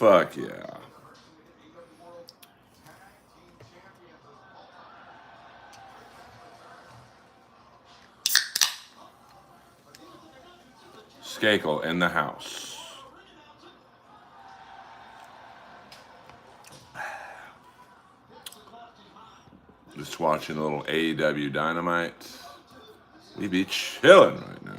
Fuck yeah. Skakel in the house. Just watching a little AEW Dynamite. We be chilling right now.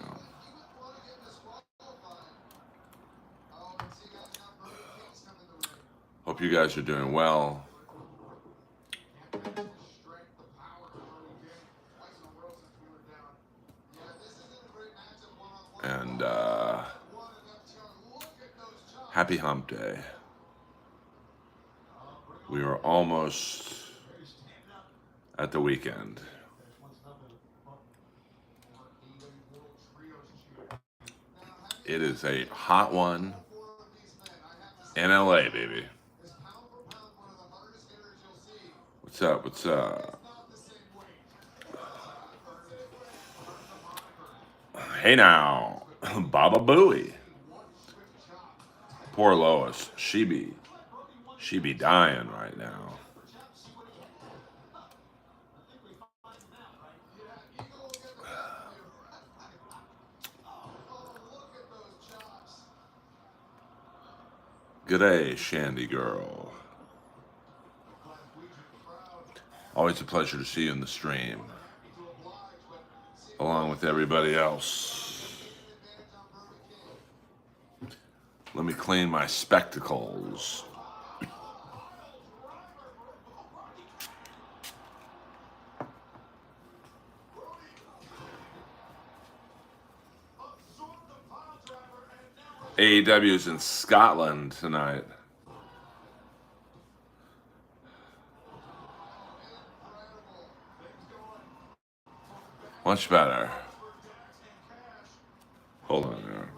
Hope you guys are doing well. And happy hump day. We are almost at the weekend. It is a hot one in LA, baby. What's up? What's up? Hey now, Baba Booey. Poor Lois. She be dying right now. G'day, Shandy girl. Always a pleasure to see you in the stream, along with everybody else. Let me clean my spectacles. AEW's in Scotland tonight. Much better. Hold on there.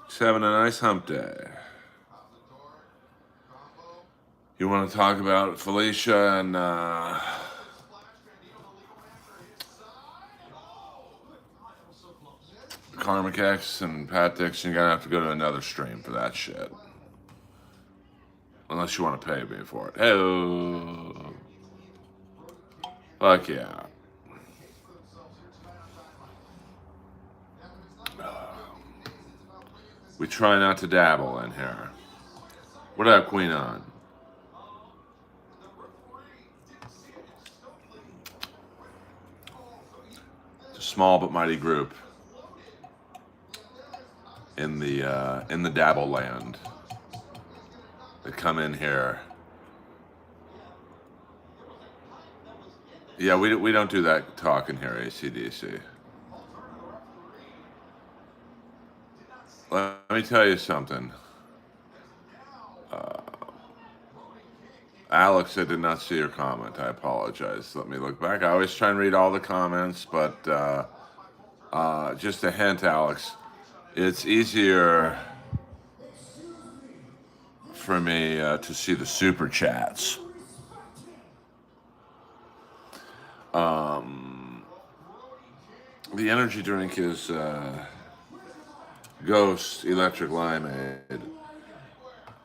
Just having a nice hump day. You want to talk about Felicia and Karmic X and Pat Dixon? You're gonna have to go to another stream for that shit. Unless you want to pay me for it. Hey, fuck yeah. We try not to dabble in here. What up, Queen On? It's a small but mighty group in the dabble land that come in here. Yeah, we don't do that talking here, ACDC. Let me tell you something. Alex, I did not see your comment. I apologize. Let me look back. I always try and read all the comments, but just a hint, Alex. It's easier for me to see the super chats. The energy drink is Ghost Electric Limeade.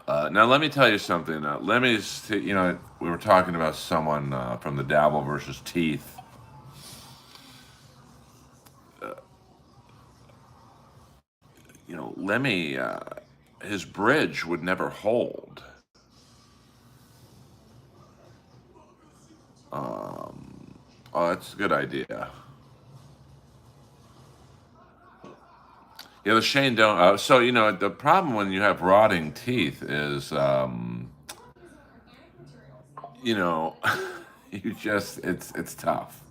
Now let me tell you something. We were talking about someone from the Dabble versus Teeth. Lemmy, his bridge would never hold. Oh, that's a good idea. Yeah, the Shane don't. So the problem when you have rotting teeth is, you just it's tough.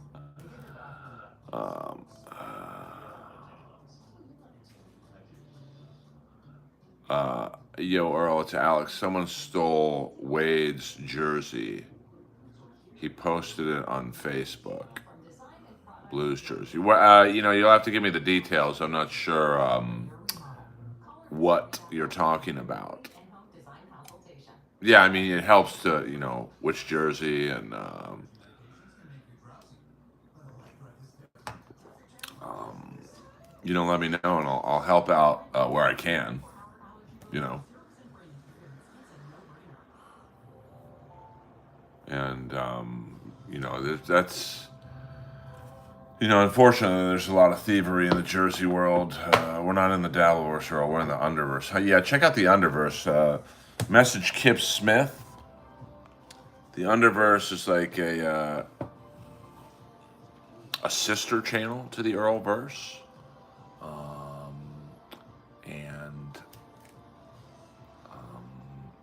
Yo, Earl, it's Alex. Someone stole Wade's jersey. He posted it on Facebook. Blues jersey. Well, you'll have to give me the details. I'm not sure what you're talking about. Yeah, I mean, it helps to, which jersey and let me know, and I'll help out where I can. You know, and that's unfortunately, there's a lot of thievery in the Jersey world. We're not in the Dabbleverse world. We're in the Underverse. Yeah, check out the Underverse. Message Kip Smith. The Underverse is like a sister channel to the Earlverse, and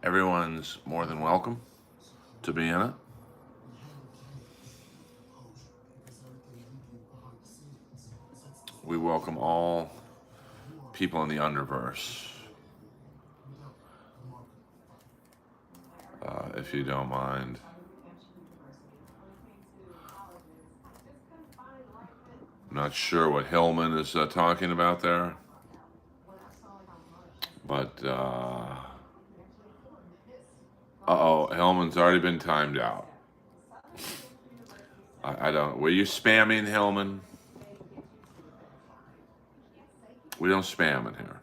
everyone's more than welcome to be in it. We welcome all people in the Underverse, if you don't mind. I'm not sure what Hillman is talking about there, but Hillman's already been timed out. I don't. Were you spamming Hillman? We don't spam in here.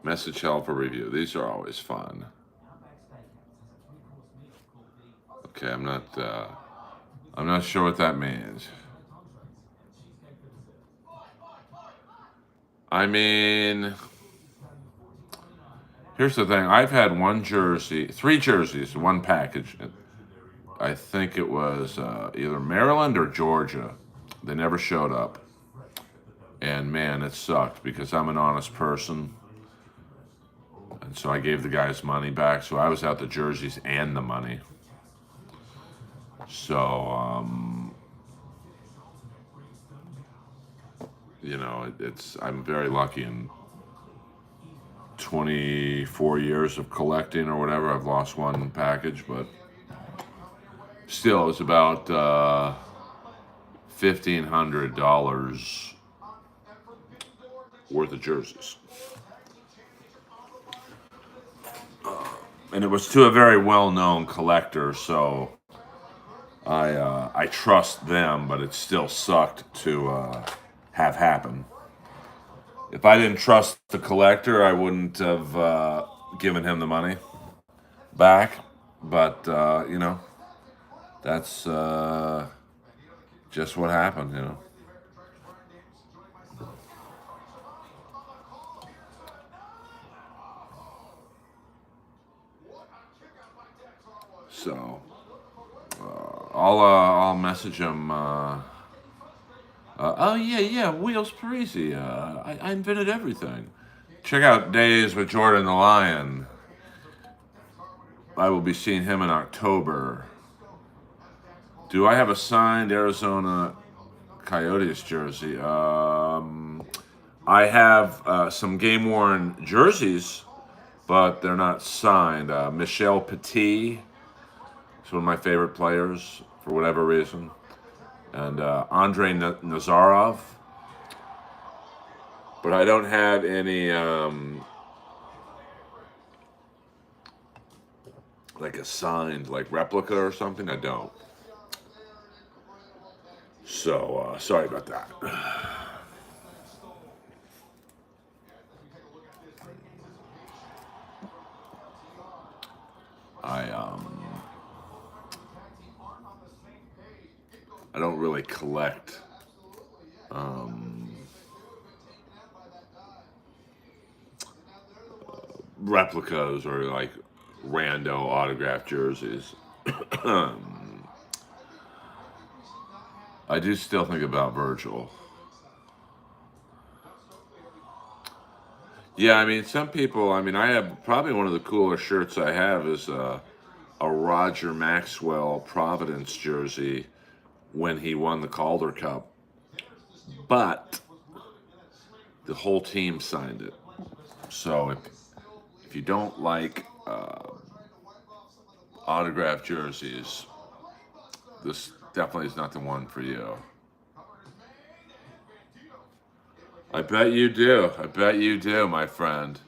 Message helper review. These are always fun. Okay, I'm not sure what that means. I mean, here's the thing. I've had three jerseys, one package. I think it was either Maryland or Georgia. They never showed up. And man, it sucked because I'm an honest person. And so I gave the guys money back. So I was out the jerseys and the money. So, I'm very lucky in 24 years of collecting or whatever. I've lost one package, but still, it's about $1,500 worth of jerseys. And it was to a very well-known collector, so I trust them, but it still sucked to have happen. If I didn't trust the collector, I wouldn't have given him the money back. But that's just what happened. So I'll message him. Oh yeah, Wheels Parisi. I invented everything. Check out Days with Jordan the Lion. I will be seeing him in October. Do I have a signed Arizona Coyotes jersey? I have some game worn jerseys, but they're not signed. Michel Petit is one of my favorite players for whatever reason. And Andrei Nazarov. But I don't have any like a signed like replica or something. I don't. So sorry about that. I don't really collect replicas or like rando autographed jerseys. I do still think about Virgil. Yeah, I mean, some people. I mean, I have probably one of the cooler shirts I have is a Roger Maxwell Providence jersey when he won the Calder Cup, but the whole team signed it. So if you don't like autographed jerseys, this definitely is not the one for you. I bet you do. I bet you do, my friend.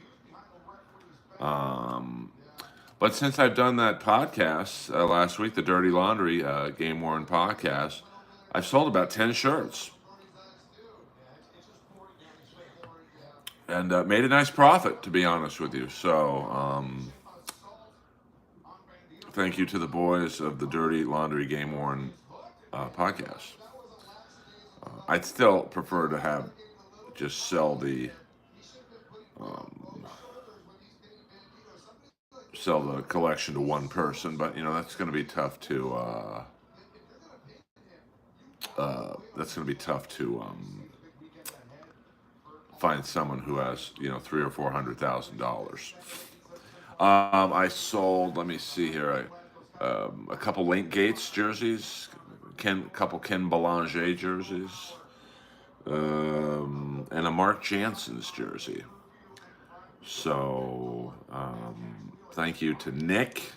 But since I've done that podcast last week, the Dirty Laundry Game Worn podcast, I've sold about 10 shirts. and made a nice profit, to be honest with you. So thank you to the boys of the Dirty Laundry Game Worn podcast. I'd still prefer to have just sell the collection to one person, but that's going to be tough to find someone who has $300,000 or $400,000. I sold. Let me see here. A couple Link Gates jerseys, couple Ken Belanger jerseys, and a Mark Jansen's jersey. So thank you to Nick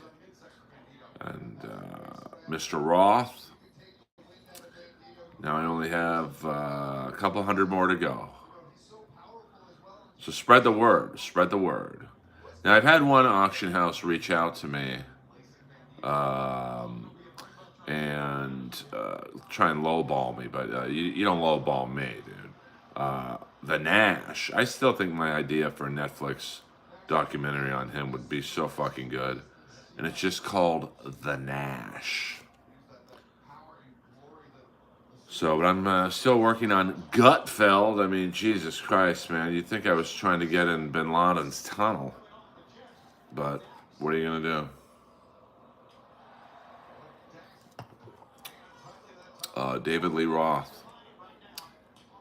and Mr. Roth. Now I only have a couple hundred more to go. So spread the word. Spread the word. Now I've had one auction house reach out to me and try and lowball me, but you don't lowball me, dude. The Nash. I still think my idea for a Netflix documentary on him would be so fucking good. And it's just called The Nash. So, but I'm still working on Gutfeld. I mean, Jesus Christ, man. You'd think I was trying to get in Bin Laden's tunnel. But what are you going to do? David Lee Roth.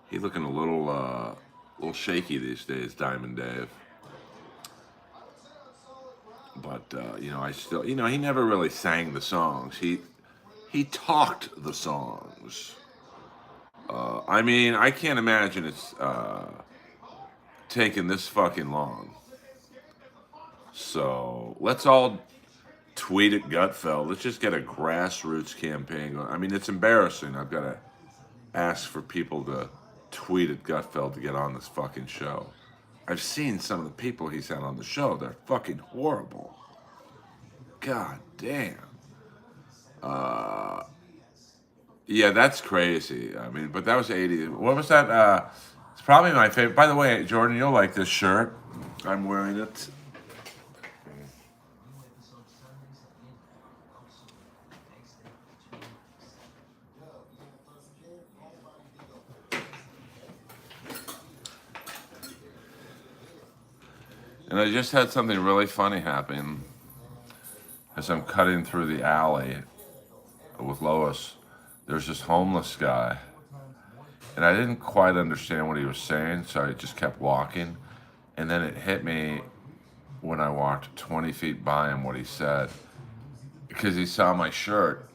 He's looking a little shaky these days, Diamond Dave. But, I still, he never really sang the songs. He talked the songs. I mean, I can't imagine it's taking this fucking long. So let's all tweet at Gutfeld. Let's just get a grassroots campaign going. I mean, it's embarrassing. I've got to ask for people to tweet at Gutfeld to get on this fucking show. I've seen some of the people he's had on the show. They're fucking horrible. God damn. Yeah, that's crazy. I mean, but that was 80. What was that? It's probably my favorite. By the way, Jordan, you'll like this shirt. I'm wearing it. And I just had something really funny happen as I'm cutting through the alley with Lois. There's this homeless guy, and I didn't quite understand what he was saying, so I just kept walking. And then it hit me when I walked 20 feet by him what he said, because he saw my shirt,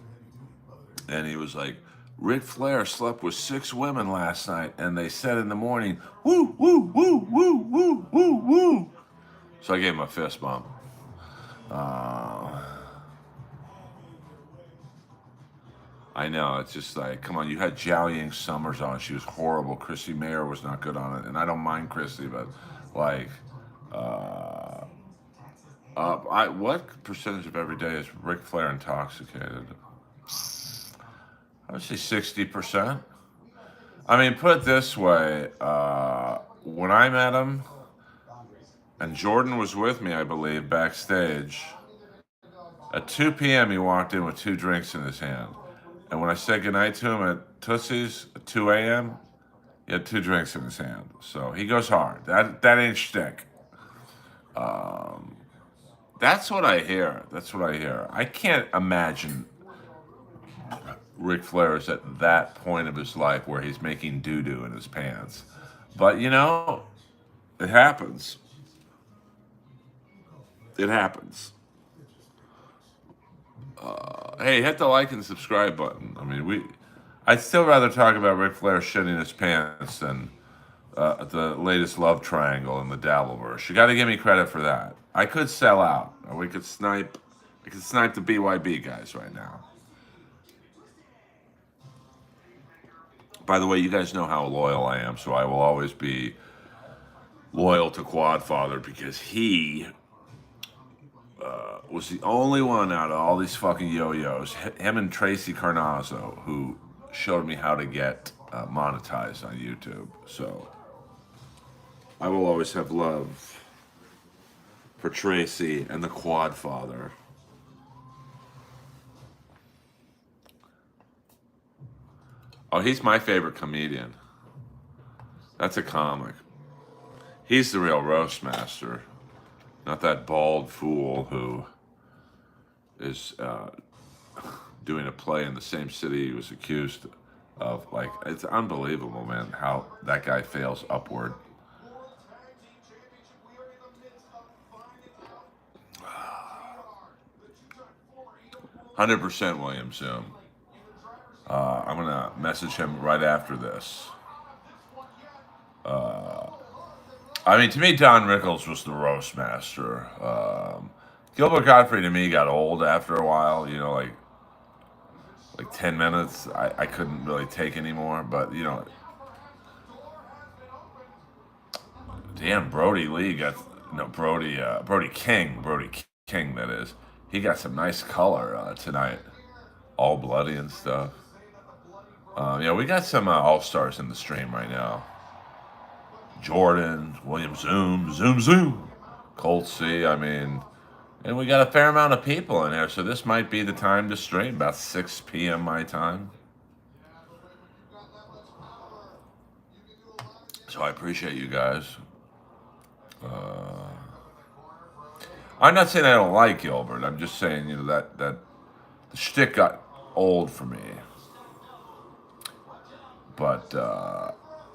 and he was like, Ric Flair slept with 6 women last night, and they said in the morning, woo, woo, woo, woo, woo, woo, woo. So I gave him a fist bump. I know, it's just like, come on, you had Zhao Ying Summers on. She was horrible. Chrissy Mayer was not good on it. And I don't mind Chrissy, but like, what percentage of every day is Ric Flair intoxicated? I would say 60%. I mean, put it this way, when I met him, and Jordan was with me, I believe, backstage, at 2 p.m. he walked in with 2 drinks in his hand. And when I said goodnight to him at Tootsie's at 2 a.m., he had 2 drinks in his hand. So he goes hard. That ain't shtick. That's what I hear. That's what I hear. I can't imagine Ric Flair is at that point of his life where he's making doo-doo in his pants. But, it happens. It happens. Hey, hit the like and subscribe button. I mean, I'd still rather talk about Ric Flair shitting his pants than the latest love triangle in the Dabbleverse. You got to give me credit for that. I could sell out. Or I could snipe the BYB guys right now. By the way, you guys know how loyal I am, so I will always be loyal to Quadfather because he was the only one out of all these fucking yo-yos, him and Tracy Carnazzo, who showed me how to get monetized on YouTube. So I will always have love for Tracy and the Quad Father. Oh, he's my favorite comedian. That's a comic. He's the real roast master, not that bald fool who is doing a play in the same city he was accused of. Like, it's unbelievable, man, how that guy fails upward. 100% William Zoom. I'm gonna message him right after this. I mean, to me, Don Rickles was the roast master. Gilbert Gottfried to me got old after a while. You know, like 10 minutes, I couldn't really take anymore. But you know, damn, Brody Lee got no Brody King, that is. He got some nice color tonight, all bloody and stuff. Yeah, we got some all stars in the stream right now. Jordan, William Zoom, Colt C. I mean, and we got a fair amount of people in here, so this might be the time to stream, about 6 p.m. my time. So I appreciate you guys. I'm not saying I don't like Gilbert. I'm just saying, you know, that the shtick got old for me. But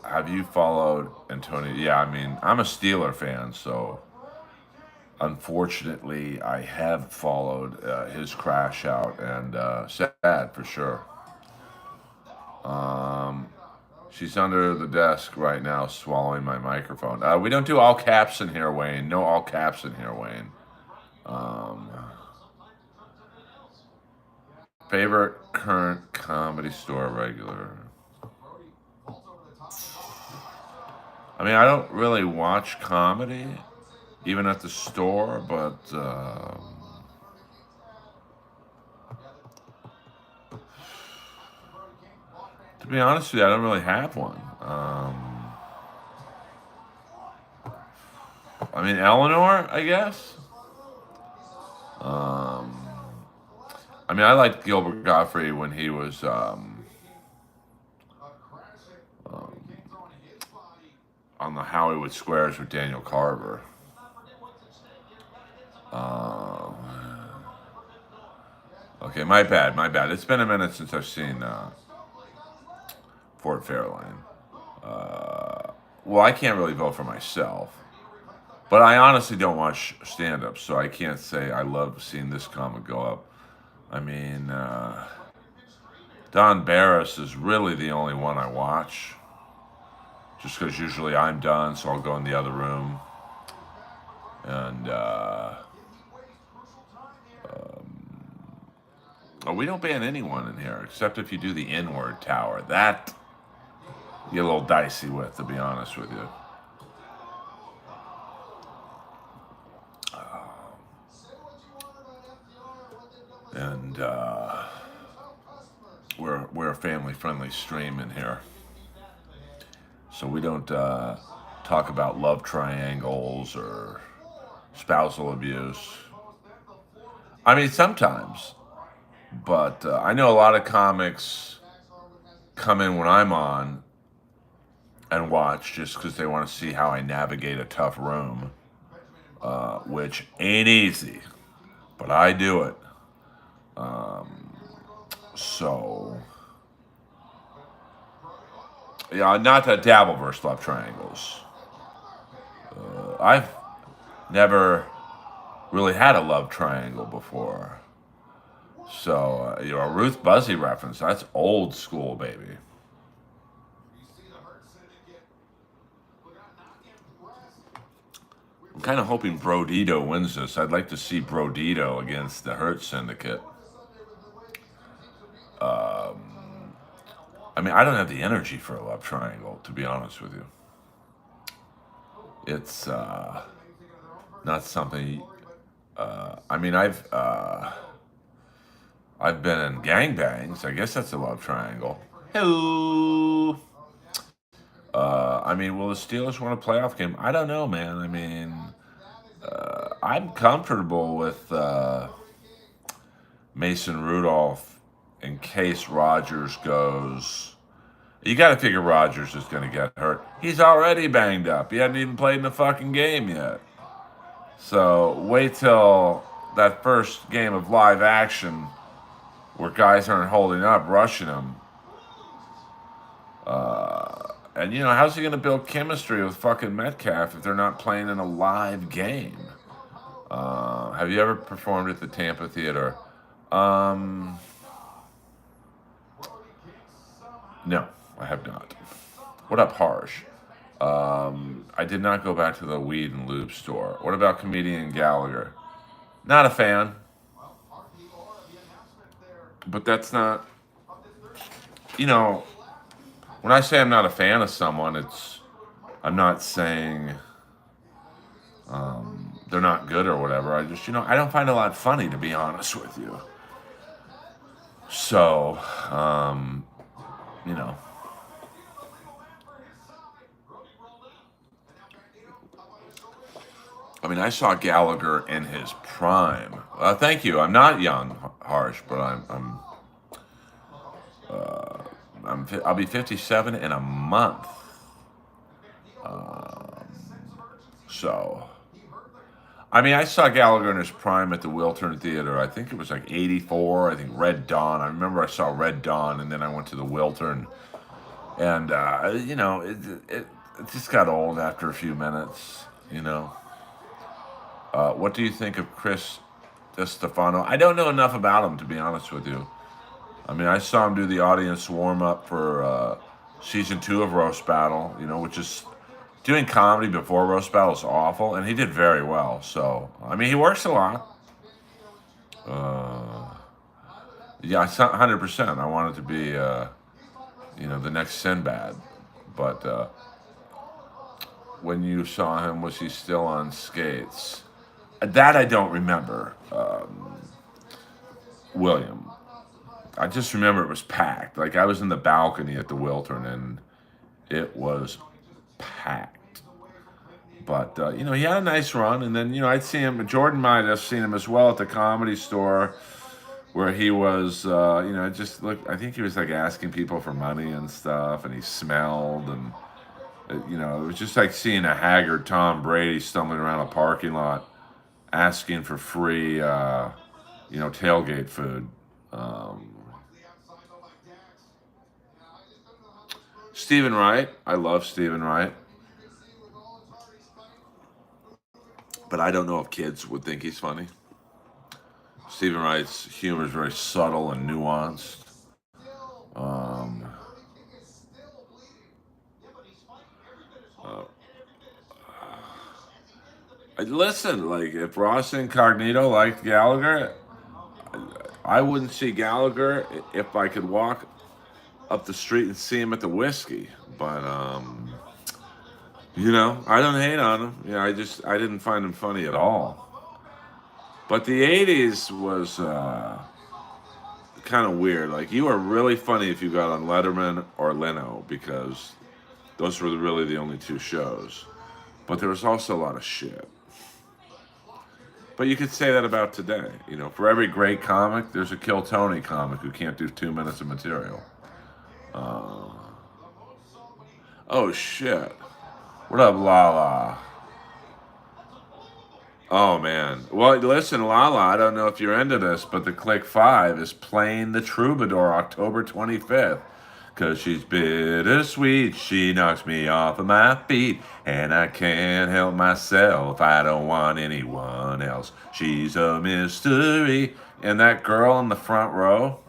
have you followed Antonio? Yeah, I mean, I'm a Steeler fan, so unfortunately, I have followed his crash out, and sad for sure. She's under the desk right now, swallowing my microphone. We don't do all caps in here, Wayne. No all caps in here, Wayne. Favorite current Comedy Store regular? I mean, I don't really watch comedy, even at the store, but to be honest with you, I don't really have one. I mean, Eleanor, I guess. I mean, I liked Gilbert Gottfried when he was on the Hollywood Squares with Daniel Carver. Okay, my bad. It's been a minute since I've seen Fort Fairlane. Well, I can't really vote for myself, but I honestly don't watch stand-up, so I can't say I love seeing this comic go up. I mean, Don Barris is really the only one I watch, just because usually I'm done, so I'll go in the other room. And oh, we don't ban anyone in here, except if you do the N-word tower. That you get a little dicey with, to be honest with you. And we're a family-friendly stream in here, so we don't talk about love triangles or spousal abuse. I mean, sometimes, but I know a lot of comics come in when I'm on and watch just because they want to see how I navigate a tough room, which ain't easy, but I do it. So, yeah, not that Dabbleverse love triangles. I've never really had a love triangle before. So, you know, a Ruth Buzzy reference, that's old school, baby. I'm kind of hoping Brodito wins this. I'd like to see Brodito against the Hurt Syndicate. I mean, I don't have the energy for a love triangle, to be honest with you. It's not something. I mean, I've been in gangbangs. I guess that's a love triangle. Hello. I mean, will the Steelers win a playoff game? I don't know, man. I mean, I'm comfortable with Mason Rudolph in case Rodgers goes. You got to figure Rodgers is going to get hurt. He's already banged up. He hadn't even played in the fucking game yet. So wait till that first game of live action where guys aren't holding up, rushing him. And, how's he going to build chemistry with fucking Metcalf if they're not playing in a live game? Have you ever performed at the Tampa Theater? No, I have not. What up, Harsh? I did not go back to the weed and lube store. What about comedian Gallagher? Not a fan. But that's not, when I say I'm not a fan of someone, I'm not saying they're not good or whatever. I just, I don't find a lot funny, to be honest with you. So, you know. I mean, I saw Gallagher in his prime. Thank you. I'm not young, Harsh, but I'll be 57 in a month. So, I mean, I saw Gallagher in his prime at the Wiltern Theater. I think it was like 84. I think Red Dawn. I remember I saw Red Dawn, and then I went to the Wiltern. And, it just got old after a few minutes, What do you think of Chris DeStefano? I don't know enough about him, to be honest with you. I mean, I saw him do the audience warm-up for season 2 of Roast Battle, which is doing comedy before Roast Battle is awful, and he did very well. So, I mean, he works a lot. Yeah, 100%. I wanted to be, the next Sinbad. But when you saw him, was he still on skates? That I don't remember, William. I just remember it was packed. Like, I was in the balcony at the Wiltern, and it was packed. But, he had a nice run. And then, I'd see him. Jordan might have seen him as well at the Comedy Store, where he was, just look. I think he was, like, asking people for money and stuff, and he smelled. And, it was just like seeing a haggard Tom Brady stumbling around a parking lot asking for free, tailgate food. Stephen Wright. I love Stephen Wright. But I don't know if kids would think he's funny. Stephen Wright's humor is very subtle and nuanced. Listen, like, if Ross Incognito liked Gallagher, I wouldn't see Gallagher if I could walk up the street and see him at the Whiskey. But, I don't hate on him. Yeah, I didn't find him funny at all. But the 80s was kind of weird. Like, you were really funny if you got on Letterman or Leno, because those were really the only two shows. But there was also a lot of shit. But you could say that about today. For every great comic, there's a Kill Tony comic who can't do 2 minutes of material. Oh, shit. What up, Lala? Oh, man. Well, listen, Lala, I don't know if you're into this, but the Click 5 is playing the Troubadour October 25th. 'Cause she's bittersweet, she knocks me off of my feet, and I can't help myself, I don't want anyone else. She's a mystery. And that girl in the front row,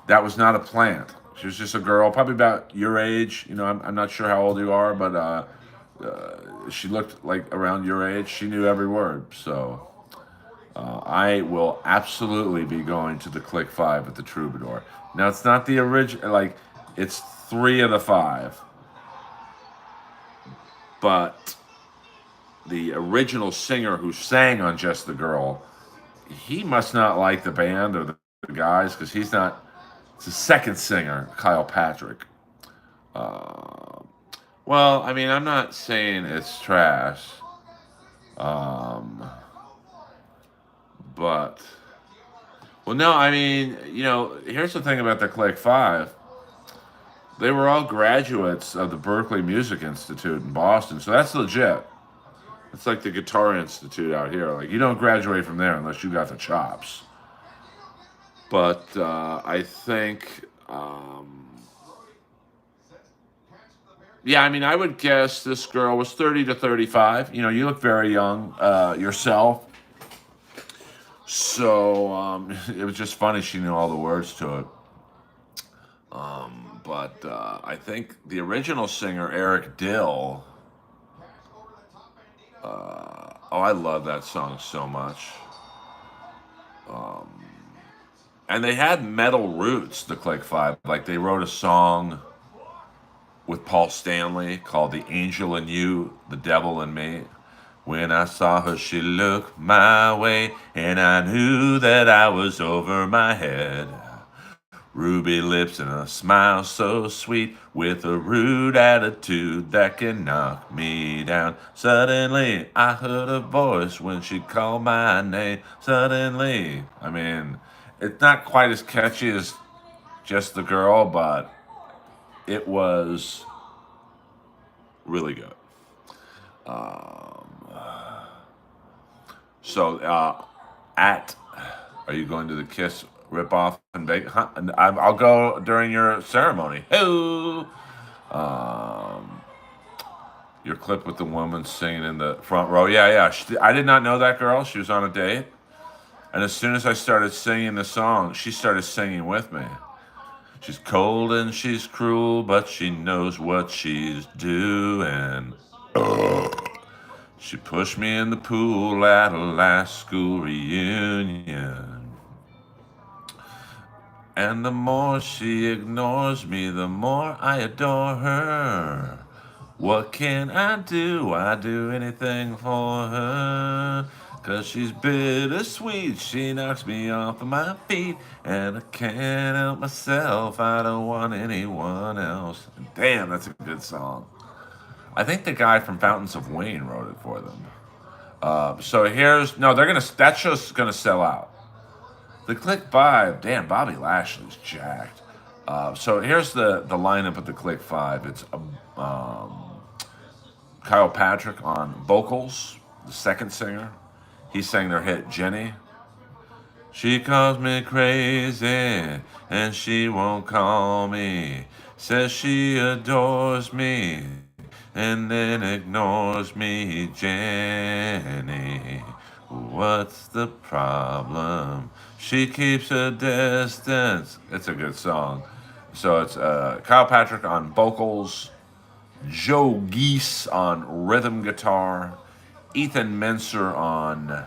that was not a plant. She was just a girl, probably about your age. I'm not sure how old you are, but she looked like around your age. She knew every word. So I will absolutely be going to the Click 5 at the Troubadour. Now, it's not the original, like, it's 3 of the 5. But the original singer who sang on Just the Girl, he must not like the band or the guys, because he's not. It's the second singer, Kyle Patrick. Well, I mean, I'm not saying it's trash, um, but well, no, I mean, here's the thing about the Click Five. They were all graduates of the Berkeley Music Institute in Boston, so that's legit. It's like the Guitar Institute out here. Like you don't graduate from there unless you got the chops. But I think, yeah, I mean, I would guess this girl was 30 to 35. You look very young yourself. So it was just funny she knew all the words to it. But I think the original singer, Eric Dill, oh, I love that song so much. And they had metal roots, the Click Five. Like they wrote a song with Paul Stanley called The Angel in You, The Devil in Me. When I saw her, she looked my way, and I knew that I was over my head. Ruby lips and a smile so sweet, with a rude attitude that can knock me down. Suddenly, I heard a voice when she called my name. Suddenly, I mean, it's not quite as catchy as Just the Girl, but it was really good. Um, so, at are you going to the Kiss ripoff and bake? Huh? I'll go during your ceremony. Hey, your clip with the woman singing in the front row. Yeah, yeah. I did not know that girl. She was on a date, and as soon as I started singing the song, she started singing with me. She's cold and she's cruel, but she knows what she's doing. She pushed me in the pool at a last school reunion. And the more she ignores me, the more I adore her. What can I do? I do anything for her. 'Cause she's bittersweet, she knocks me off of my feet. And I can't help myself, I don't want anyone else. Damn, that's a good song. I think the guy from Fountains of Wayne wrote it for them. So here's, no, that show's gonna sell out. The Click Five, damn, Bobby Lashley's jacked. So here's the lineup of the Click Five. It's Kyle Patrick on vocals, the second singer. He sang their hit Jenny. She calls me crazy and she won't call me. Says she adores me and then ignores me, Jenny. What's the problem? She keeps a distance. It's a good song. So it's Kyle Patrick on vocals, Joe Geese on rhythm guitar, Ethan Menser on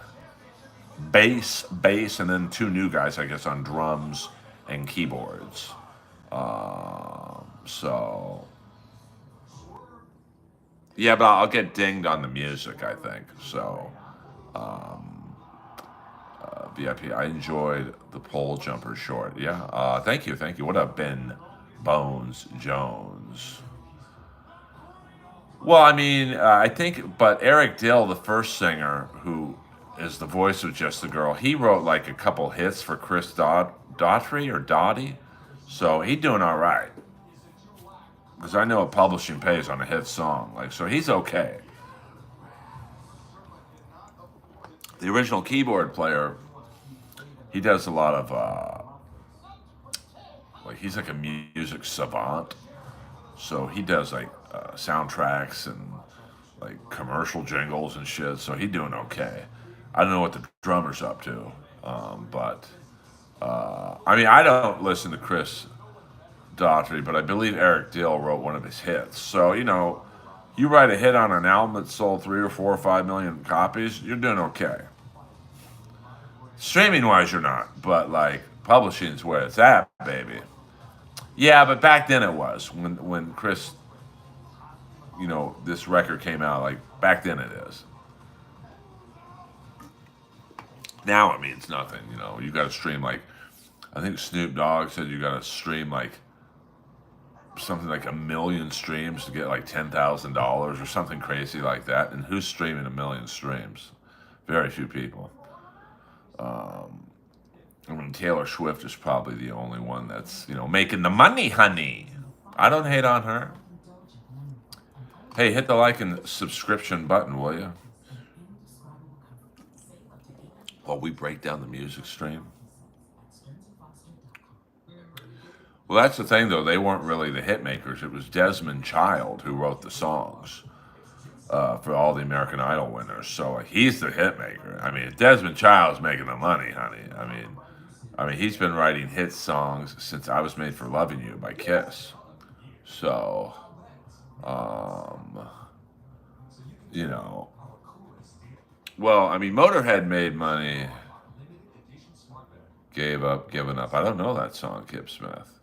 bass, and then two new guys, I guess, on drums and keyboards. So yeah, but I'll get dinged on the music, I think. So VIP, I enjoyed the pole jumper short. Yeah, thank you, thank you. What up, Ben Bones Jones? Well, I mean, I think, but Eric Dill, the first singer, who is the voice of Just the Girl, he wrote like a couple hits for Chris Daughtry or Dottie, so he doing all right. Because I know what publishing pays on a hit song, like so he's okay. The original keyboard player, he does a lot of like he's like a music savant, so he does like soundtracks and like commercial jingles and shit. So he doing okay. I don't know what the drummer's up to, but I mean I don't listen to Chris Daughtry, but I believe Eric Dill wrote one of his hits. So you write a hit on an album that sold 3 or 4 or 5 million copies, you're doing okay. Streaming wise, you're not, but like publishing's where it's at, baby. Yeah, but back then it was when Chris, this record came out. Like back then it is. Now it means nothing. You got to stream like, I think Snoop Dogg said you got to stream like something like 1 million streams to get like $10,000 or something crazy like that. And who's streaming 1 million streams? Very few people. I mean, Taylor Swift is probably the only one that's, making the money, honey. I don't hate on her. Hey, hit the like and subscription button, will you? While we break down the music stream. Well, that's the thing, though. They weren't really the hit makers. It was Desmond Child who wrote the songs for all the American Idol winners. So he's the hit maker. I mean, Desmond Child's making the money, honey. I mean, he's been writing hit songs since I Was Made for Loving You by Kiss. So, well, I mean, Motorhead made money, given up. I don't know that song, Kip Smith.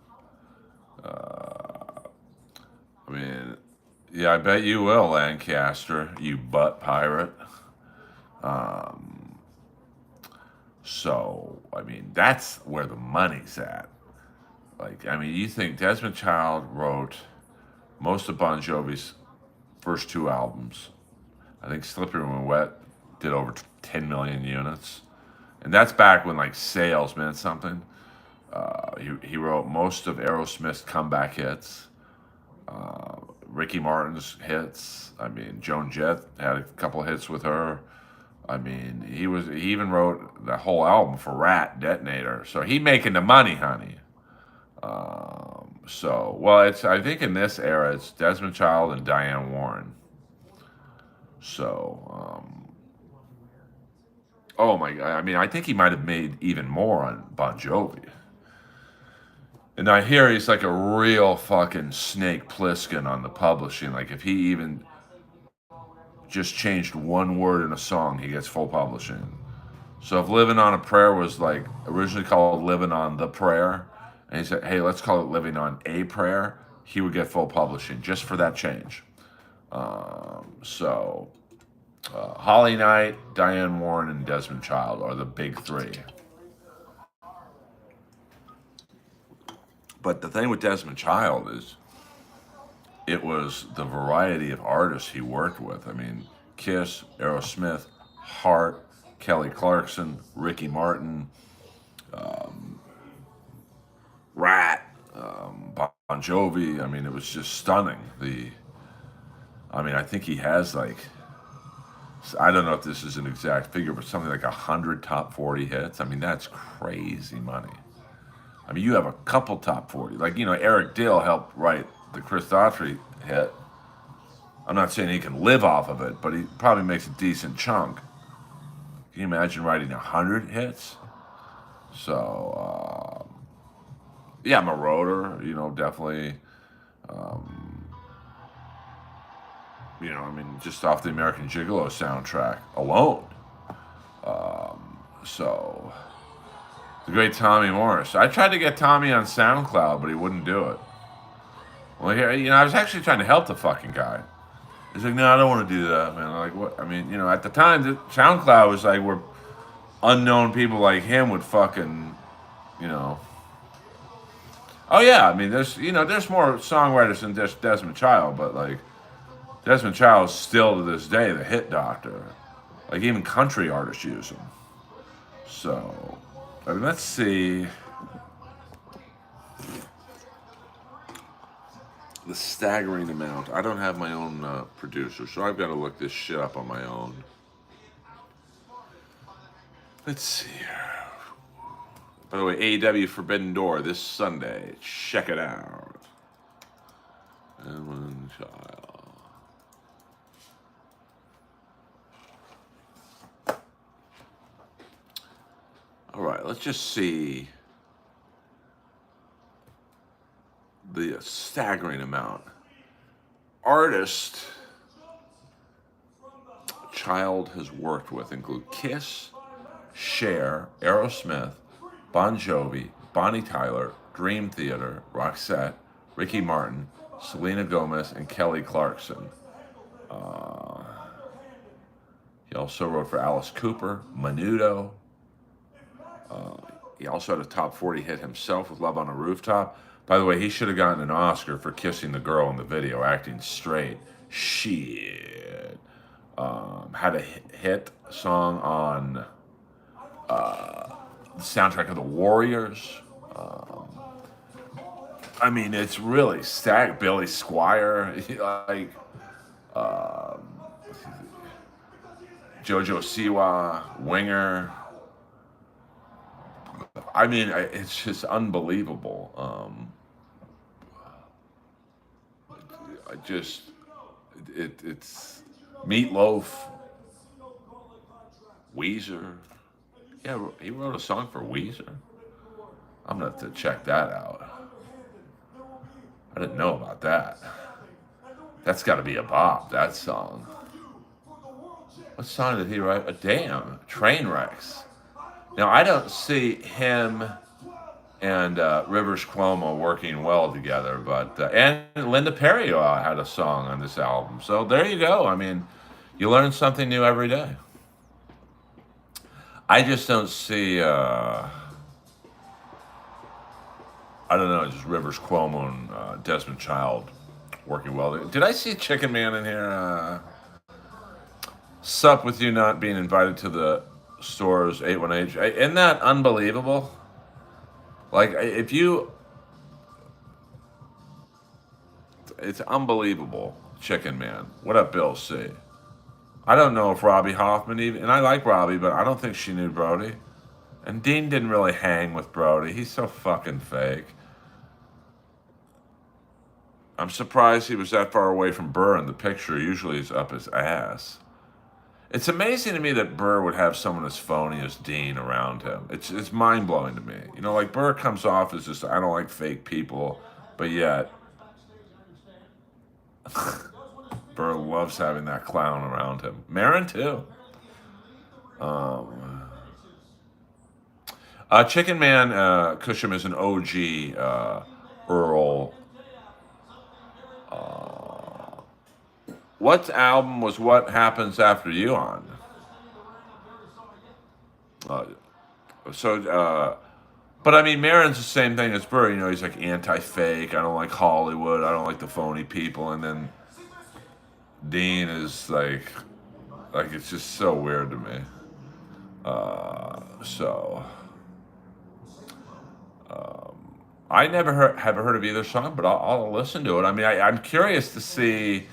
I mean, yeah, I bet you will, Lancaster, you butt pirate. So, I mean, that's where the money's at. Like, I mean, you think Desmond Child wrote most of Bon Jovi's first 2 albums. I think Slippery When Wet did over 10 million units. And that's back when, like, sales meant something. He wrote most of Aerosmith's comeback hits. Ricky Martin's hits. I mean, Joan Jett had a couple of hits with her. I mean, he even wrote the whole album for Rat, Detonator. So he making the money, honey. I think in this era, it's Desmond Child and Diane Warren. So, oh my God. I mean, I think he might have made even more on Bon Jovi. And I hear he's like a real fucking Snake Plissken on the publishing. Like, if he even just changed one word in a song, he gets full publishing. So if Living on a Prayer was like originally called Living on the Prayer, and he said, hey, let's call it Living on a Prayer, he would get full publishing just for that change. Holly Knight, Diane Warren, and Desmond Child are the big three. But the thing with Desmond Child is it was the variety of artists he worked with. I mean, Kiss, Aerosmith, Heart, Kelly Clarkson, Ricky Martin, Rat, Bon Jovi. I mean, it was just stunning. I think he has like, I don't know if this is an exact figure, but something like 100 top 40 hits. I mean, that's crazy money. I mean, you have a couple top 40. Like, Eric Dill helped write the Chris Daughtry hit. I'm not saying he can live off of it, but he probably makes a decent chunk. Can you imagine writing 100 hits? So, yeah, Marauder, definitely. Just off the American Gigolo soundtrack alone. The great Tommy Morris. I tried to get Tommy on SoundCloud, but he wouldn't do it. Well, here, I was actually trying to help the fucking guy. He's like, no, I don't want to do that, man. I'm like, what? I mean, at the time, SoundCloud was like where unknown people like him would fucking, Oh, yeah, I mean, there's more songwriters than just Desmond Child, but, like, Desmond Child is still, to this day, the hit doctor. Like, even country artists use him. So, let's see. The staggering amount. I don't have my own producer, so I've got to look this shit up on my own. Let's see here. By the way, AEW Forbidden Door this Sunday. Check it out. Desmond Child. All right, let's just see the staggering amount. Artists Child has worked with include Kiss, Cher, Aerosmith, Bon Jovi, Bonnie Tyler, Dream Theater, Roxette, Ricky Martin, Selena Gomez, and Kelly Clarkson. He also wrote for Alice Cooper, Menudo. He also had a top 40 hit himself with Love on a Rooftop. By the way, he should have gotten an Oscar for kissing the girl in the video, acting straight. Shit. Had a hit song on the soundtrack of The Warriors. I mean, it's really stacked. Billy Squire, like JoJo Siwa, Winger. I mean, it's just unbelievable. I just, it's Meatloaf, Weezer. Yeah, he wrote a song for Weezer. I'm gonna have to check that out. I didn't know about that. That's got to be a bop. That song. What song did he write? Damn, Trainwrecks. Now I don't see him and Rivers Cuomo working well together, but and Linda Perry had a song on this album. So there you go. I mean, you learn something new every day. I just don't see. I don't know, just Rivers Cuomo and Desmond Child working well. Did I see Chicken Man in here? Sup with you not being invited to the stores 818. Isn't that unbelievable? Like, if you. It's unbelievable, Chicken Man. What up, Bill C? I don't know if Robbie Hoffman even. And I like Robbie, but I don't think she knew Brody. And Dean didn't really hang with Brody. He's so fucking fake. I'm surprised he was that far away from Burr in the picture. Usually he's up his ass. It's amazing to me that Burr would have someone as phony as Dean around him. It's mind blowing to me. You know, like Burr comes off as just, I don't like fake people, but yet Burr loves having that clown around him. Marin too. Chicken Man Cusham is an OG Earl. What album was What Happens After You on? But I mean, Marin's the same thing as Burr. You know, he's like anti-fake. I don't like Hollywood. I don't like the phony people. And then Dean is like it's just so weird to me. I never have heard of either song, but I'll listen to it. I mean, I'm curious to see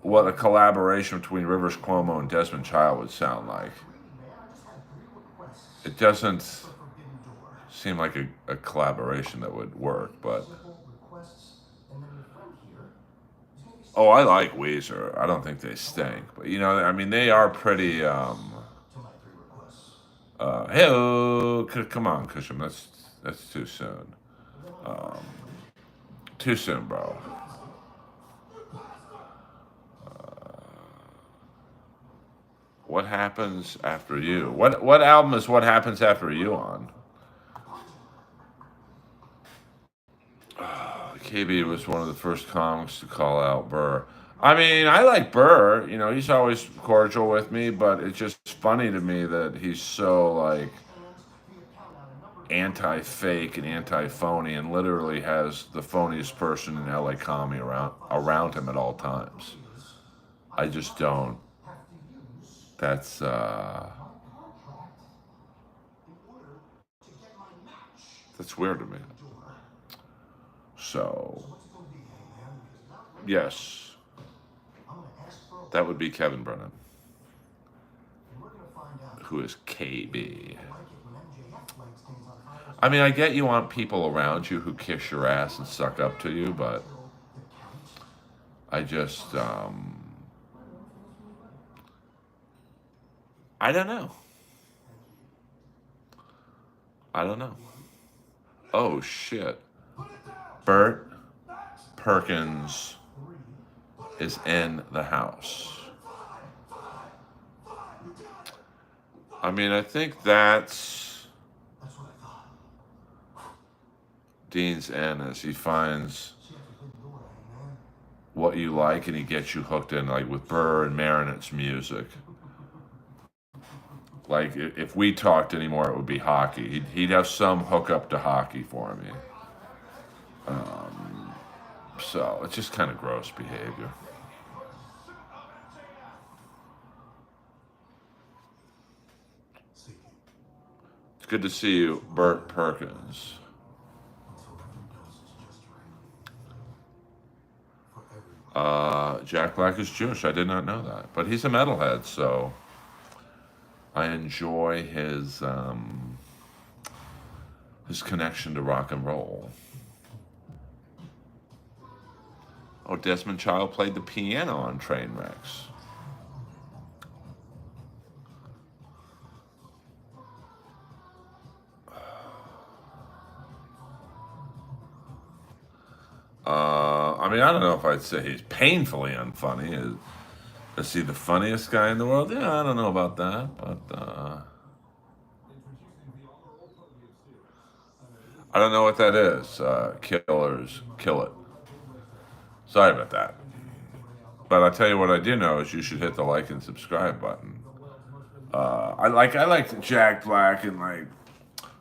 what a collaboration between Rivers Cuomo and Desmond Child would sound like. It doesn't seem like a collaboration that would work, but. Oh, I like Weezer. I don't think they stink, but you know, I mean, they are pretty. Hey, come on, Cusham. That's too soon. Too soon, bro. What happens after you? What album is What Happens After You on? KB was one of the first comics to call out Burr. I mean, I like Burr. You know, he's always cordial with me, but it's just funny to me that he's so like anti-fake and anti-phony, and literally has the phoniest person in LA comedy around him at all times. I just don't. That's weird to me. So, yes, that would be Kevin Brennan, who is KB. I mean, I get you want people around you who kiss your ass and suck up to you, but I just, I don't know. I don't know. Oh, shit. Bert Perkins is in the house. I mean, I think that's Dean's end as he finds what you like and he gets you hooked in. Like with Burr and Marin, it's music. Like if we talked anymore, it would be hockey. He'd have some hookup to hockey for me. So it's just kind of gross behavior. It's good to see you, Bert Perkins. Jack Black is Jewish. I did not know that, but he's a metalhead, so I enjoy his connection to rock and roll. Oh, Desmond Child played the piano on Trainwrecks. I mean, I don't know if I'd say he's painfully unfunny. Is he the funniest guy in the world? Yeah, I don't know about that, but I don't know what that is. Killers, kill it. Sorry about that. But I'll tell you what I do know is you should hit the like and subscribe button. I liked Jack Black and like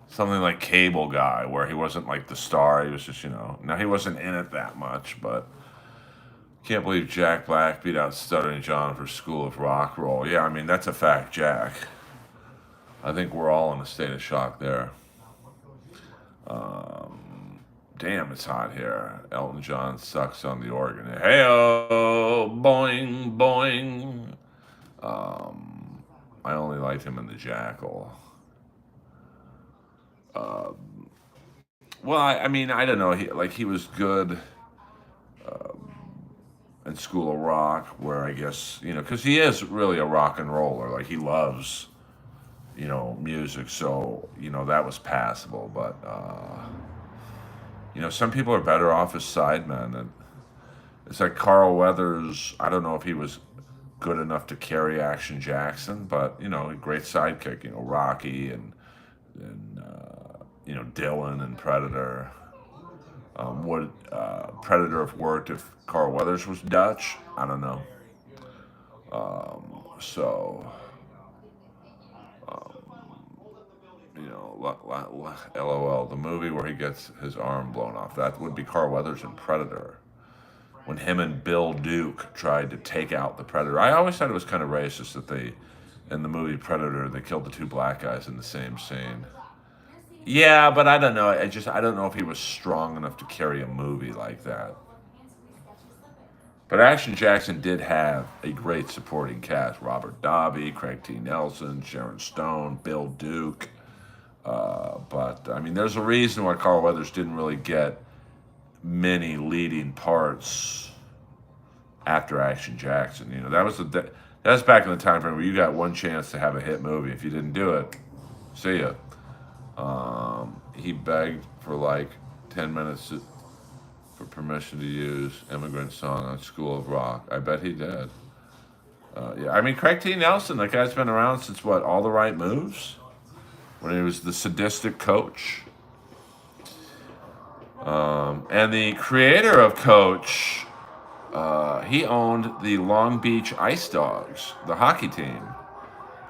something like Cable Guy, where he wasn't like the star. He was just now he wasn't in it that much, but can't believe Jack Black beat out Stuttering John for School of Rock Roll. Yeah, I mean that's a fact, Jack. I think we're all in a state of shock there. Damn, it's hot here. Elton John sucks on the organ. Hey-oh, boing, boing. I only liked him in The Jackal. Well, I mean, I don't know. He was good in School of Rock, where I guess because he is really a rock and roller. Like he loves music, so that was passable. But some people are better off as sidemen, and it's like Carl Weathers. I don't know if he was good enough to carry Action Jackson, but a great sidekick. Rocky and Dylan and Predator. Would Predator have worked if Carl Weathers was Dutch? I don't know. So, LOL. The movie where he gets his arm blown off, that would be Carl Weathers in Predator. When him and Bill Duke tried to take out the Predator. I always thought it was kind of racist that in the movie Predator, they killed the two black guys in the same scene. Yeah, but I don't know. I don't know if he was strong enough to carry a movie like that. But Action Jackson did have a great supporting cast: Robert Davi, Craig T. Nelson, Sharon Stone, Bill Duke. But I mean, there's a reason why Carl Weathers didn't really get many leading parts after Action Jackson. That was back in the time frame where you got one chance to have a hit movie. If you didn't do it, see ya. He begged for like 10 minutes for permission to use Immigrant Song on School of Rock. I bet he did. Yeah, I mean, Craig T. Nelson, that guy's been around since what, All the Right Moves? When he was the sadistic coach. And the creator of Coach, he owned the Long Beach Ice Dogs, the hockey team.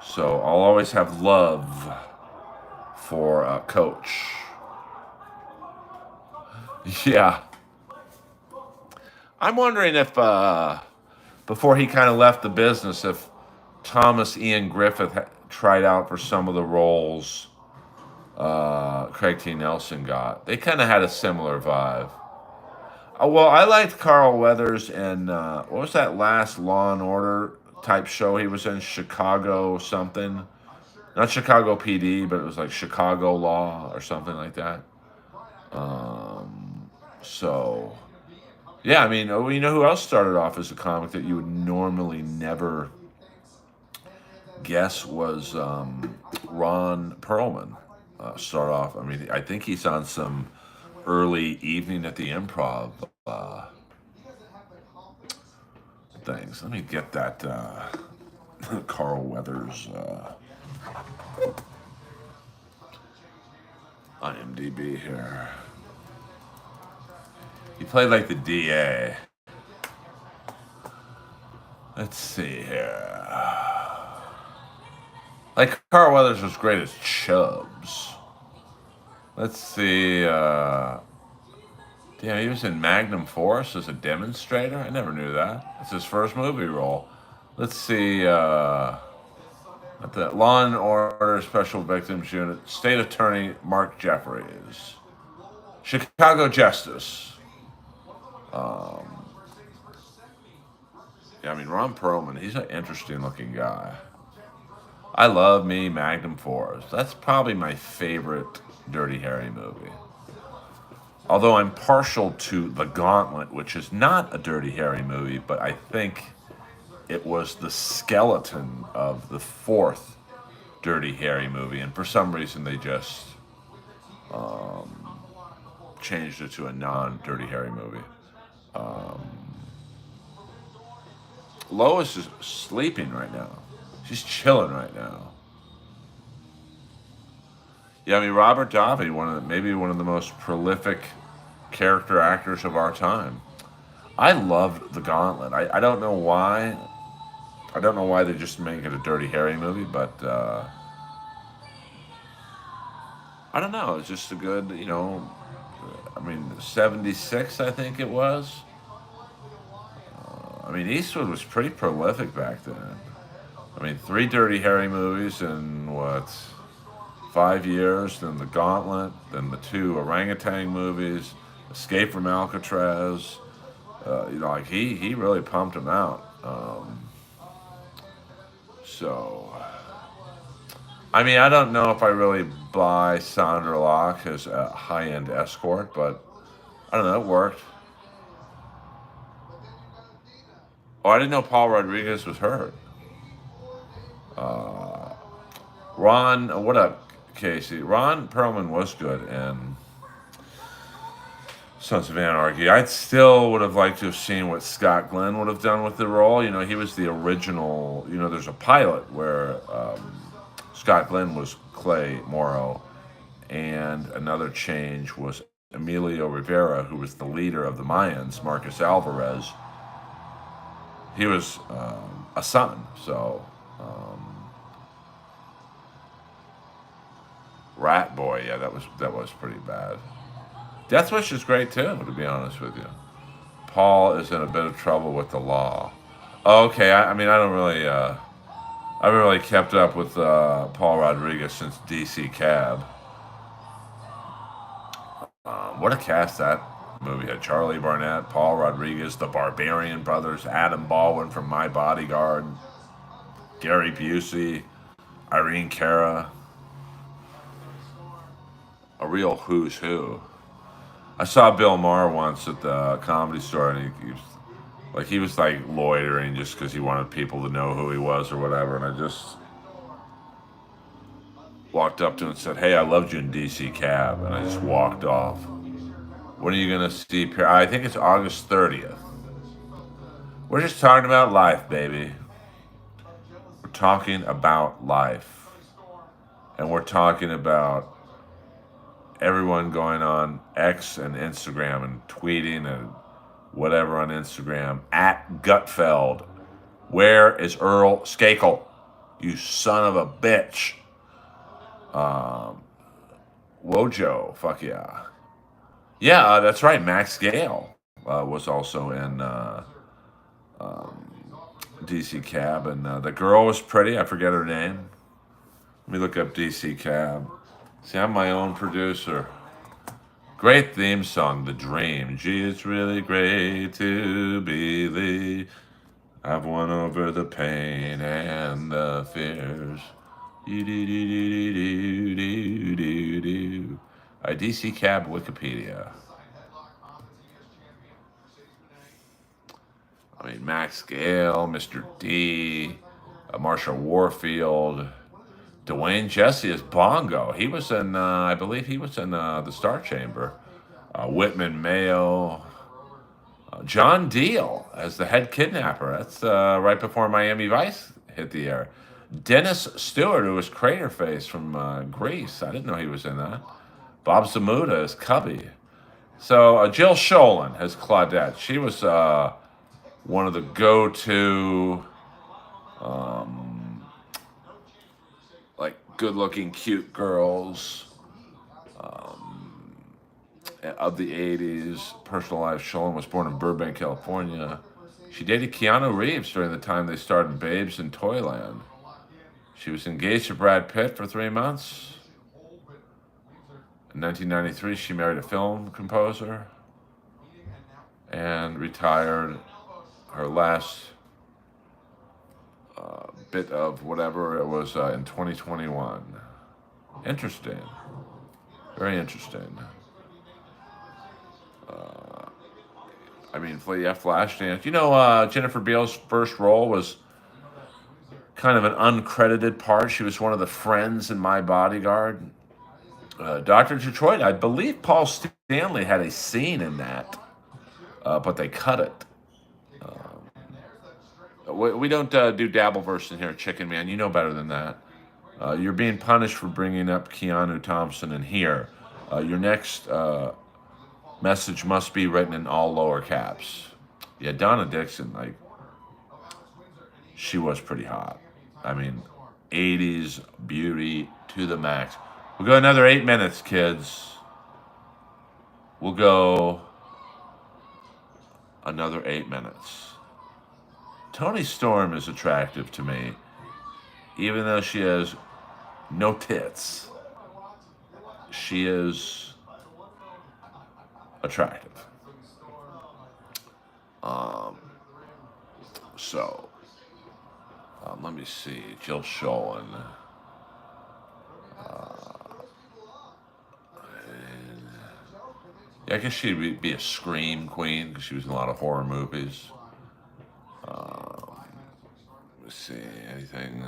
So I'll always have love for Coach. Yeah. I'm wondering if, before he kind of left the business, if Thomas Ian Griffith tried out for some of the roles Craig T. Nelson got. They kind of had a similar vibe. Well, I liked Carl Weathers in, what was that last Law and Order type show he was in? Chicago something. Not Chicago PD, but it was like Chicago Law or something like that. So, yeah, I mean, who else started off as a comic that you would normally never guess was Ron Perlman. Start off, I mean, I think he's on some early Evening at the Improv things. Let me get that Carl Weathers IMDb here. He played like the DA. Let's see here. Like Carl Weathers was great as Chubbs. Let's see. Yeah, he was in Magnum Force as a demonstrator. I never knew that. It's his first movie role. Let's see. At the Law and Order Special Victims Unit, State Attorney Mark Jeffries, Chicago Justice. Um, yeah, I mean Ron Perlman. He's an interesting looking guy. I love me Magnum Force. That's probably my favorite Dirty Harry movie. Although I'm partial to The Gauntlet, which is not a Dirty Harry movie, but I think it was the skeleton of the fourth Dirty Harry movie, and for some reason they just changed it to a non-Dirty Harry movie. Um, Lois is sleeping right now. She's chilling right now. Yeah, I mean Robert Davi, maybe one of the most prolific character actors of our time. I loved The Gauntlet. I don't know why. I don't know why they just make it a Dirty Harry movie, but I don't know. It's just a good, I mean, 76, I think it was. I mean, Eastwood was pretty prolific back then. I mean, three Dirty Harry movies in what, 5 years, then The Gauntlet, then the two orangutan movies, Escape from Alcatraz. Like he really pumped them out. So, I mean, I don't know if I really buy Sandra Locke as a high-end escort, but I don't know, it worked. Oh, I didn't know Paul Rodriguez was hurt. Uh, what up, Casey? Ron Perlman was good in Sons of Anarchy. I still would have liked to have seen what Scott Glenn would have done with the role. He was the original. There's a pilot where Scott Glenn was Clay Morrow, and another change was Emilio Rivera, who was the leader of the Mayans, Marcus Alvarez. He was a son, so Rat Boy, yeah, that was pretty bad. Death Wish is great too, to be honest with you. Paul is in a bit of trouble with the law. Okay, I mean, I don't really, I haven't really kept up with Paul Rodriguez since DC Cab. What a cast that movie had. Charlie Barnett, Paul Rodriguez, the Barbarian Brothers, Adam Baldwin from My Bodyguard, Gary Busey, Irene Cara, a real who's who. I saw Bill Maher once at the Comedy Store, and he was like loitering just because he wanted people to know who he was or whatever. And I just walked up to him and said, "Hey, I loved you in DC Cab," and I just walked off. When are you gonna see? I think it's August 30th. We're just talking about life, baby. We're talking about life, and we're talking about everyone going on X and Instagram and tweeting and whatever on Instagram at Gutfeld. Where is Earl Skakel? You son of a bitch. Um, Wojo, fuck yeah. Yeah, that's right. Max Gale was also in DC Cab, and the girl was pretty. I forget her name. Let me look up DC Cab. See, I'm my own producer. Great theme song, The Dream. Gee, it's really great to believe I've won over the pain and the fears. DC Cab Wikipedia. I mean, Max Gale, Mr. D, Marsha Warfield, Dwayne Jesse as Bongo. He was in, I believe he was in the Star Chamber. Whitman Mayo, John Deal as the head kidnapper. That's right before Miami Vice hit the air. Dennis Stewart, who was Craterface from Greece. I didn't know he was in that. Bob Zamuda as Cubby. So Jill Sholin as Claudette. She was one of the go-to, like, good-looking, cute girls of the 80s. Personal life, Sholem was born in Burbank, California. She dated Keanu Reeves during the time they starred in Babes in Toyland. She was engaged to Brad Pitt for 3 months. In 1993, she married a film composer and retired. Her last bit of whatever it was in 2021. Interesting. Very interesting. I mean, yeah, Flashdance. You know, Jennifer Beals' first role was kind of an uncredited part. She was one of the friends in My Bodyguard. Dr. Detroit, I believe Paul Stanley had a scene in that, but they cut it. We don't do Dabbleverse in here, Chicken Man. You know better than that. You're being punished for bringing up Keanu Thompson in here. Your next message must be written in all lower caps. Yeah, Donna Dixon, like, she was pretty hot. I mean, 80s beauty to the max. We'll go another 8 minutes, kids. We'll go another 8 minutes. Toni Storm is attractive to me, even though she has no tits. She is attractive. Let me see. Jill Schoen. Yeah, I guess she'd be a scream queen because she was in a lot of horror movies. Let's see. Anything?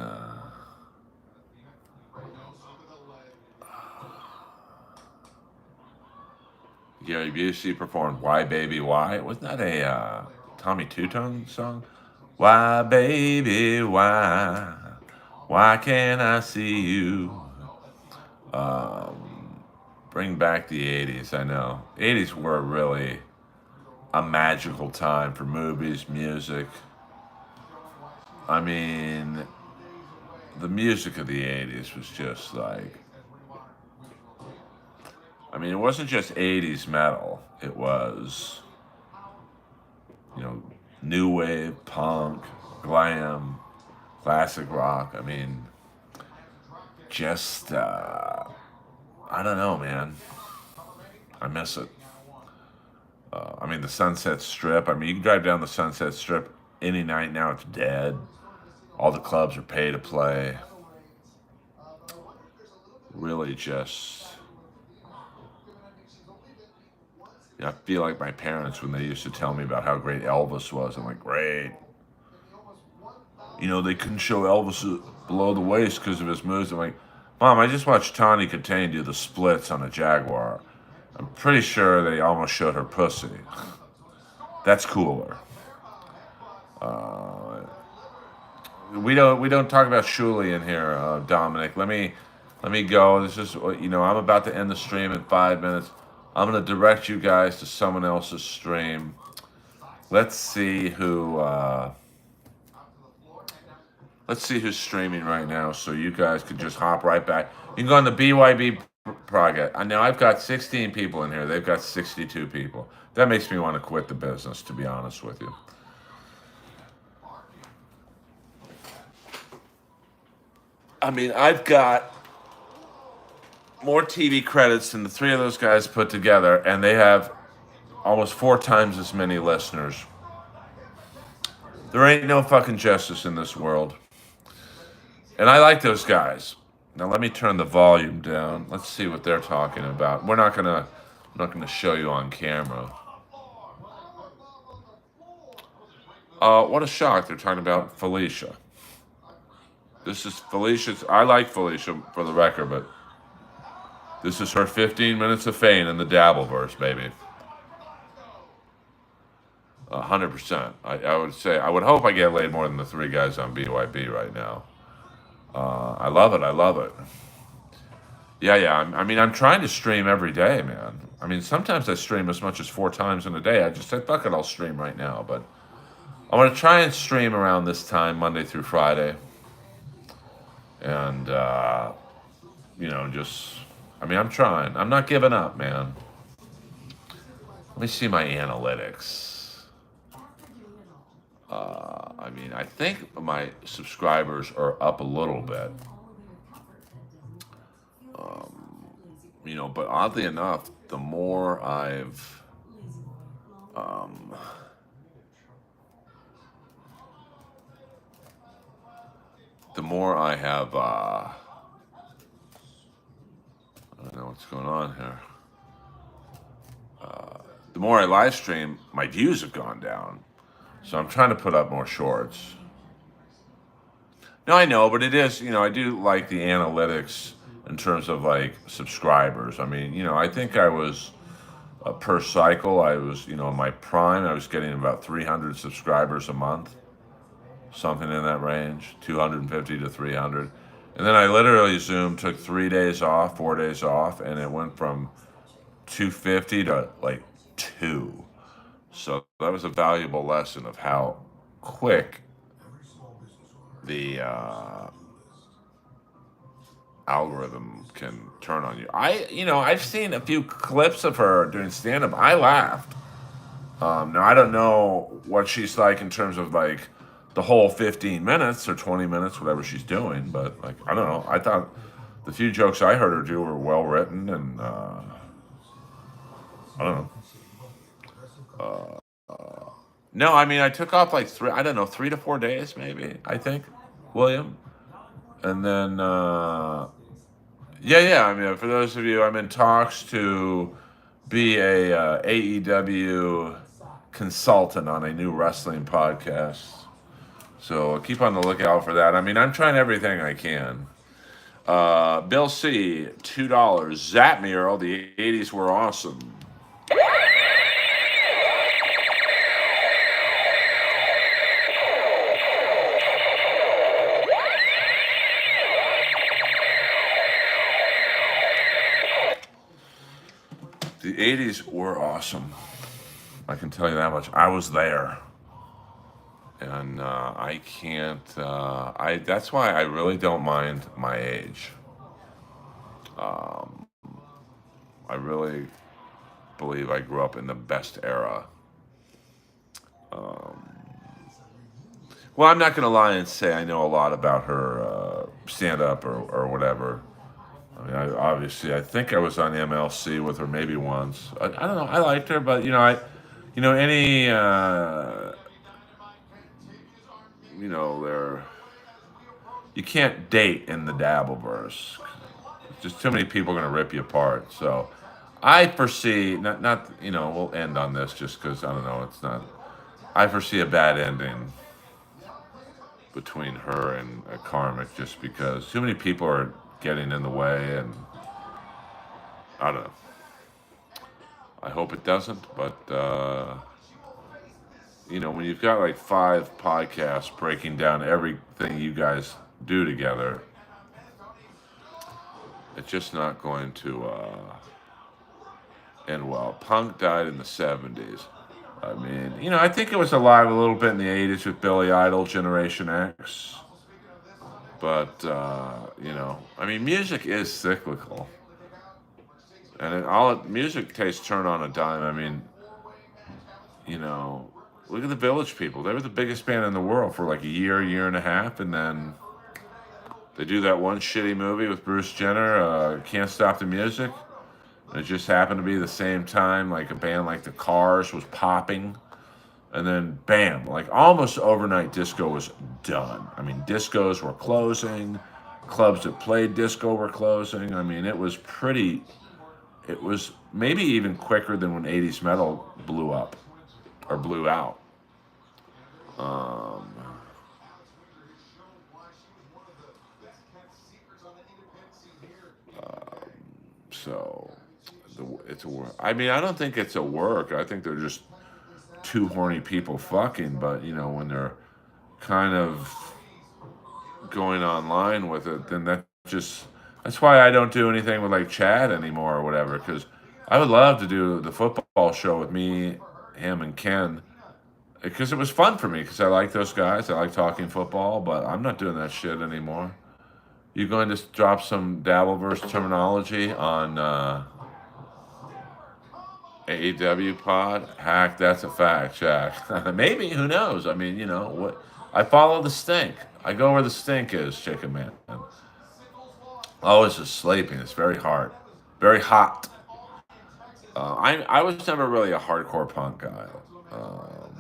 Gary Busey performed "Why Baby Why." Wasn't that a Tommy Two-Tone song? Why baby why? Why can't I see you? Bring back the 80s. I know 80s were really a magical time for movies, music. I mean, the music of the 80s was just like, I mean, it wasn't just 80s metal. It was, you know, new wave, punk, glam, classic rock. I mean, just, I don't know, man. I miss it. I mean, the Sunset Strip. I mean, you can drive down the Sunset Strip any night now, it's dead. All the clubs are pay to play. Really just, I feel like my parents when they used to tell me about how great Elvis was. I'm like, great. You know, they couldn't show Elvis below the waist because of his moves. I'm like, Mom, I just watched Tawny Katane do the splits on a Jaguar. I'm pretty sure they almost showed her pussy. That's cooler. We don't talk about Shuli in here, Dominic. Let me go. This is, you know, I'm about to end the stream in 5 minutes. I'm gonna direct you guys to someone else's stream. Let's see who's streaming right now, so you guys could just hop right back. You can go on the BYB project. I know I've got 16 people in here. They've got 62 people. That makes me want to quit the business, to be honest with you. I mean, I've got more TV credits than the three of those guys put together, and they have almost 4 times as many listeners. There ain't no fucking justice in this world. And I like those guys. Now let me turn the volume down. Let's see what they're talking about. I'm not gonna show you on camera. What a shock. They're talking about Felicia. This is Felicia's. I like Felicia for the record, but this is her 15 minutes of fame in the Dabbleverse, baby. 100%. I would say, I would hope I get laid more than the 3 guys on BYB right now. I love it. I love it. Yeah. I mean, I'm trying to stream every day, man. I mean, sometimes I stream as much as 4 times in a day. I just said, fuck it, I'll stream right now. But I'm going to try and stream around this time, Monday through Friday. And, you know, just, I mean, I'm trying. I'm not giving up, man. Let me see my analytics. I mean, I think my subscribers are up a little bit. But oddly enough, um, the more I have, I don't know what's going on here. The more I live stream, my views have gone down. So I'm trying to put up more shorts. No, I know, but it is, I do like the analytics in terms of like subscribers. I mean, I think I was per cycle, I was, in my prime, I was getting about 300 subscribers a month, something in that range, 250 to 300. And then I literally took 3 days off, 4 days off, and it went from 250 to like two. So that was a valuable lesson of how quick the algorithm can turn on you. I've seen a few clips of her doing stand up. I laughed. Now I don't know what she's like in terms of like the whole 15 minutes or 20 minutes, whatever she's doing, but like I don't know. I thought the few jokes I heard her do were well written, and I don't know. No, I mean I took off like I don't know, 3 to 4 days maybe. I think, William, and then yeah. I mean, for those of you, I'm in talks to be a AEW consultant on a new wrestling podcast. So keep on the lookout for that. I mean, I'm trying everything I can. Bill C, $2. Zap me, Earl. The '80s were awesome. The '80s were awesome. I can tell you that much. I was there. And I can't. That's why I really don't mind my age. Um, I really believe I grew up in the best era. Um, well, I'm not going to lie and say I know a lot about her stand up or whatever. I mean, I think I was on MLC with her maybe once. I don't know. I liked her, but any there you can't date in the Dabbleverse. Just too many people are going to rip you apart. So I foresee not we'll end on this just because I don't know. It's not. I foresee a bad ending between her and Karmic just because too many people are getting in the way, and I don't know. I hope it doesn't, but when you've got like 5 podcasts breaking down everything you guys do together, it's just not going to end well. Punk died in the '70s. I mean, I think it was alive a little bit in the '80s with Billy Idol, Generation X. But I mean, music is cyclical, and music tastes turn on a dime. I mean, look at the Village People. They were the biggest band in the world for like a year and a half, and then they do that one shitty movie with Bruce Jenner, Can't Stop the Music. And it just happened to be the same time like a band like the Cars was popping. And then bam, like almost overnight disco was done. I mean, discos were closing. Clubs that played disco were closing. I mean, it was maybe even quicker than when '80s metal blew up or blew out. Um, so it's a work. I mean, I don't think it's a work. I think they're just two horny people fucking. But when they're kind of going online with it, then that's why I don't do anything with like Chad anymore or whatever. Because I would love to do the football show with me, him, and Ken. Because it was fun for me. Because I like those guys. I like talking football. But I'm not doing that shit anymore. You going to drop some Dabbleverse terminology on AEW pod? Hack, that's a fact, Jack. Maybe, who knows? I mean, what? I follow the stink. I go where the stink is, Chicken Man. Oh, it's just sleeping. It's very hard. Very hot. I was never really a hardcore punk guy. Um,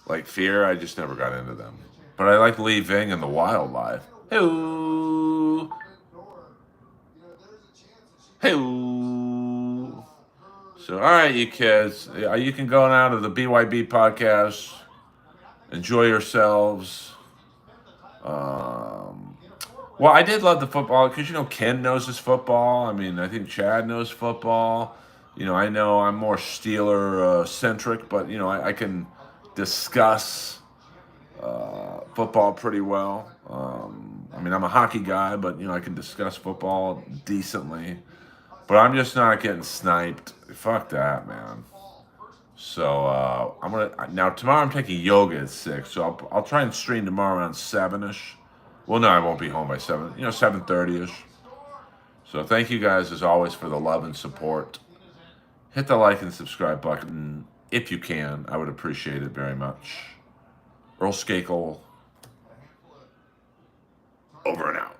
like Fear, I just never got into them. But I like Lee Ving and the Wildlife. Hey, hey. So, all right, you kids, you can go now to the BYB podcast. Enjoy yourselves. Um, well, I did love the football because Ken knows his football. I mean, I think Chad knows football. I know I'm more Steeler centric, but I can discuss football pretty well. I mean, I'm a hockey guy, but I can discuss football decently. But I'm just not getting sniped. Fuck that, man. So I'm gonna now tomorrow. I'm taking yoga at 6, so I'll try and stream tomorrow around 7ish. Well, no, I won't be home by 7. 7:30ish. So thank you guys as always for the love and support. Hit the like and subscribe button if you can. I would appreciate it very much. Earl Skakel, over and out.